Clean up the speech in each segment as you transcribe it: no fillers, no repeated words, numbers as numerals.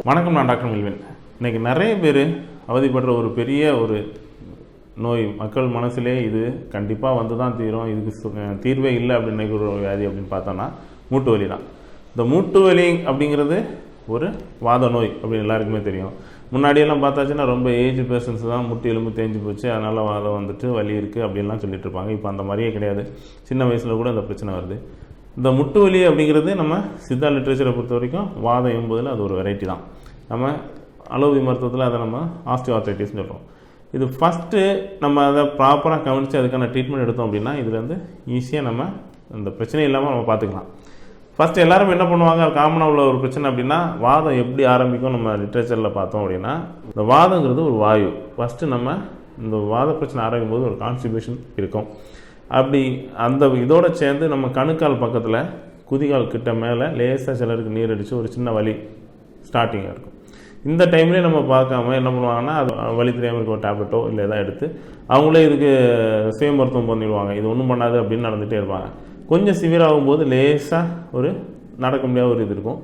வணக்கம், நான் doctor Melvin. இன்றைக்கி நிறைய பேர் அவதிப்படுற ஒரு பெரிய ஒரு நோய், மக்கள் மனசிலே இது கண்டிப்பாக வந்து தான் தீரும், இதுக்கு தீர்வே இல்லை அப்படின்னு நினைக்கிற ஒரு வியாதி அப்படின்னு பார்த்தோன்னா மூட்டு வலி தான். இந்த மூட்டு வலி அப்படிங்கிறது ஒரு வாத நோய் அப்படின்னு எல்லாருக்குமே தெரியும். முன்னாடியெல்லாம் பார்த்தாச்சுன்னா ரொம்ப ஏஜ் பர்சன்ஸ் தான் முட்டி எலும்பு தேஞ்சு போச்சு, அதனால் வாதம் வந்துட்டு வலி இருக்குது அப்படின்லாம் சொல்லிட்டு இருப்பாங்க. இப்போ அந்த மாதிரியே கிடையாது, சின்ன வயசில் கூட இந்த பிரச்சனை வருது. இந்த முட்டு வலி அப்படிங்கிறது நம்ம சித்தா லிட்ரேச்சரை பொறுத்த வரைக்கும் வாதம் என்பதில் அது ஒரு வெரைட்டி தான். நம்ம அலோபதி மருத்துவத்தில் அதை நம்ம ஆஸ்டியோஆர்த்ரைட்டிஸ்னு சொல்கிறோம். இது ஃபஸ்ட்டு நம்ம அதை ப்ராப்பராக கவனித்து அதுக்கான ட்ரீட்மெண்ட் எடுத்தோம் அப்படின்னா இதுலேருந்து ஈஸியாக நம்ம இந்த பிரச்சனை இல்லாமல் நம்ம பார்த்துக்கலாம். ஃபஸ்ட்டு எல்லோரும் என்ன பண்ணுவாங்க, காமனாக உள்ள ஒரு பிரச்சனை அப்படின்னா வாதம் எப்படி ஆரம்பிக்கும் நம்ம லிட்ரேச்சரில் பார்த்தோம் அப்படின்னா, இந்த வாதங்கிறது ஒரு வாயு. ஃபஸ்ட்டு நம்ம இந்த வாத பிரச்சனை ஆரம்பிக்கும் போது ஒரு கான்ஸ்டிபேஷன் இருக்கும். அப்படி அந்த இதோடு சேர்ந்து நம்ம கணுக்கால் பக்கத்தில் குதிகால் கிட்ட மேலே லேசாக சிலருக்கு நீர் அடித்து ஒரு சின்ன வலி ஸ்டார்டிங்காக இருக்கும். இந்த டைம்லேயே நம்ம பார்க்காம என்ன பண்ணுவாங்கன்னா, அது வலி தெரியாமல் இருக்க ஒரு டேப்லெட்டோ இல்லை எதாவது எடுத்து அவங்களே இதுக்கு சுய மருத்துவம் பண்ணிடுவாங்க. இது ஒன்றும் பண்ணாது அப்படின்னு நடந்துகிட்டே இருப்பாங்க. கொஞ்சம் சிவியர் ஆகும்போது லேசாக ஒரு நடக்க முடியாத ஒரு இது இருக்கும்.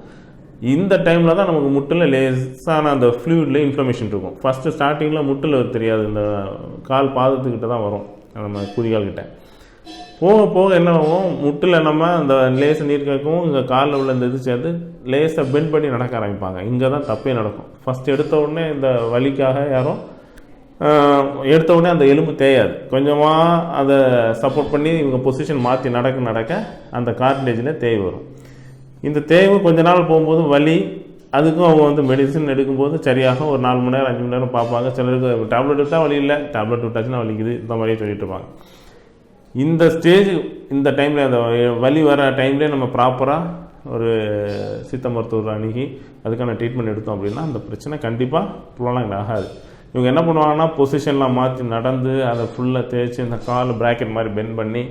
இந்த டைமில் தான் நமக்கு முட்டில் லேசான அந்த ஃப்ளூயிடில் இன்ஃப்ளமேஷன் இருக்கும். ஃபஸ்ட்டு ஸ்டார்டிங்கில் முட்டில் தெரியாது, இந்த கால் பாதத்துக்கிட்ட தான் வரும், நம்ம குதிகால் கிட்ட. போக போக என்ன ஆகும், முட்டில் நம்ம அந்த லேசை நீர் கேட்கவும் இங்கே காலில் உள்ள இந்த இது சேர்ந்து லேசாக பெண்ட் பண்ணி நடக்க ஆரம்பிப்பாங்க. இங்கே தான் தப்பே நடக்கும். ஃபஸ்ட்டு எடுத்த உடனே இந்த வலிக்காக யாரும் எடுத்த உடனே அந்த எலும்பு தேயாது, கொஞ்சமாக அதை சப்போர்ட் பண்ணி இவங்க பொசிஷன் மாற்றி நடக்க அந்த கார்டிலேஜில் தேய்வு வரும். இந்த தேய்வு கொஞ்ச நாள் போகும்போது வலி, அதுக்கும் அவங்க வந்து மெடிசன் எடுக்கும்போது சரியாக ஒரு 4 மணி நேரம் 5 மணி நேரம் பார்ப்பாங்க. சிலருக்கு டேப்லெட் விட்டால் வலி இல்லை, டேப்லெட் விட்டாச்சுன்னா வலிக்குது, இந்த மாதிரியே சொல்லிட்டு இருப்பாங்க. இந்த ஸ்டேஜ் இந்த டைமில் அந்த வலி வர டைம்லேயே நம்ம ப்ராப்பராக ஒரு சித்த மருத்துவர் அணுகி அதுக்கான ட்ரீட்மெண்ட் எடுத்தோம் அப்படின்னா அந்த பிரச்சனை கண்டிப்பாக ப்ரொலாங் ஆகாது. இவங்க என்ன பண்ணுவாங்கன்னா, பொசிஷன்லாம் மாற்றி நடந்து அதை ஃபுல்லாக தேய்ச்சி இந்த கால் ப்ராக்கெட் மாதிரி பெண்ட் பண்ணி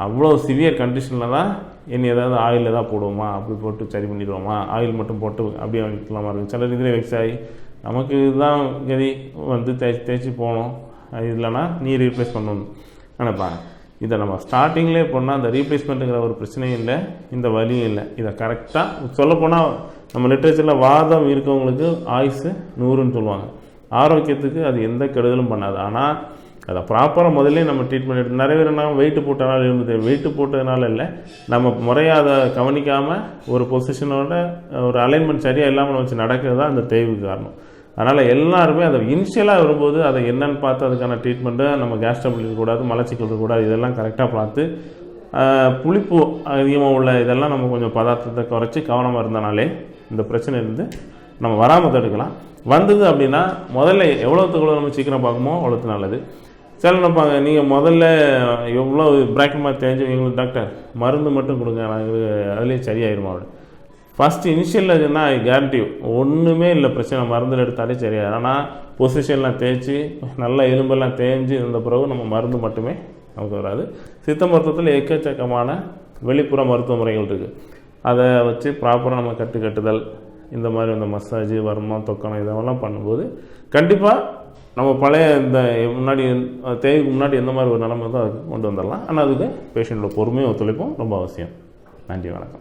அவ்வளோ சிவியர் கண்டிஷனில் தான் இனி ஏதாவது ஆயில் எதாவது போடுவோமா, அப்படி போட்டு சரி பண்ணிடுவோமா, ஆயில் மட்டும் போட்டு அப்படியே வைக்கலாமா இருக்குது. சிலர் இதில் வெக்ஸ் ஆகி நமக்கு இதுதான் கதி வந்து தேய்ச்சி போகணும், அது இல்லைனா நீ ரீப்ளேஸ் பண்ணணும் நினைப்பாங்க. இதை நம்ம ஸ்டார்டிங்லேயே போனால் அந்த ரீப்ளேஸ்மெண்ட்டுங்கிற ஒரு பிரச்சனையும் இல்லை, இந்த வலியும் இல்லை. இதை கரெக்டாக சொல்லப்போனால் நம்ம லிட்ரேச்சரில் வாதம் இருக்கவங்களுக்கு ஆயுசு 100ன்னு சொல்லுவாங்க. ஆரோக்கியத்துக்கு அது எந்த கெடுதலும் பண்ணாது. ஆனால் அதை ப்ராப்பராக முதல்ல நம்ம ட்ரீட்மெண்ட் எடுத்து நிறைய பேர் நம்ம வெயிட்டு போட்டனால இருந்தது, வெயிட்டு போட்டதுனால இல்லை, நம்ம முறையாக அதை கவனிக்காமல் ஒரு பொசிஷனோட ஒரு அலைன்மெண்ட் சரியாக இல்லாமல் வச்சு நடக்கிறது தான் அந்த தேய்வுக்கு காரணம். அதனால் எல்லாருமே அதை இனிஷியலாக வரும்போது அதை என்னென்னு பார்த்து அதுக்கான ட்ரீட்மெண்ட்டை நம்ம கேஸ் ட்ரபிள் இருக்கக்கூடாது, மலச்சிக்கல் இருக்கக்கூடாது, இதெல்லாம் கரெக்டாக பார்த்து புளிப்பு அதிகமாக உள்ள இதெல்லாம் நம்ம கொஞ்சம் பதார்த்தத்தை குறைச்சி கவனமாக இருந்தனாலே இந்த பிரச்சனை இருந்து நம்ம வராமல் தடுக்கலாம். வந்தது அப்படின்னா முதல்ல எவ்வளோத்துக்கு நம்ம சீக்கிரம் பார்க்குமோ அவ்வளோத்து நல்லது. சில நினைப்பாங்க, நீங்கள் முதல்ல எவ்வளோ பிராக்கெட் மாதிரி தெரிஞ்சு எங்களுக்கு டாக்டர் மருந்து மட்டும் கொடுங்க, நாங்கள் அதுலேயே சரியாயிருமா அப்படி. ஃபஸ்ட்டு இனிஷியலில் சொன்னால் ஐ கேரண்டி ஒன்றுமே இல்லை, பிரச்சனை மருந்து எடுத்தாலே சரியாது. ஆனால் பொசிஷன்லாம் தேய்ச்சி நல்லா எலும்பெல்லாம் தேய்ஞ்சி இருந்த பிறகு நம்ம மருந்து மட்டுமே நமக்கு வராது. சித்த மருத்துவத்தில் எக்கச்சக்கமான வெளிப்புற மருத்துவ முறைகள் இருக்குது. அதை வச்சு ப்ராப்பராக நம்ம கட்டுதல், இந்த மாதிரி இந்த மசாஜ், வர்மா, தொக்கணம் இதெல்லாம் பண்ணும்போது கண்டிப்பாக நம்ம பழைய இந்த முன்னாடி தேவைக்கு முன்னாடி எந்த மாதிரி ஒரு நிலைமை தான் அதுக்கு கொண்டு வந்துடலாம். ஆனால் அதுக்கு பேஷண்ட்டோட பொறுமையும் ஒத்துழைப்பும் ரொம்ப அவசியம். நன்றி, வணக்கம்.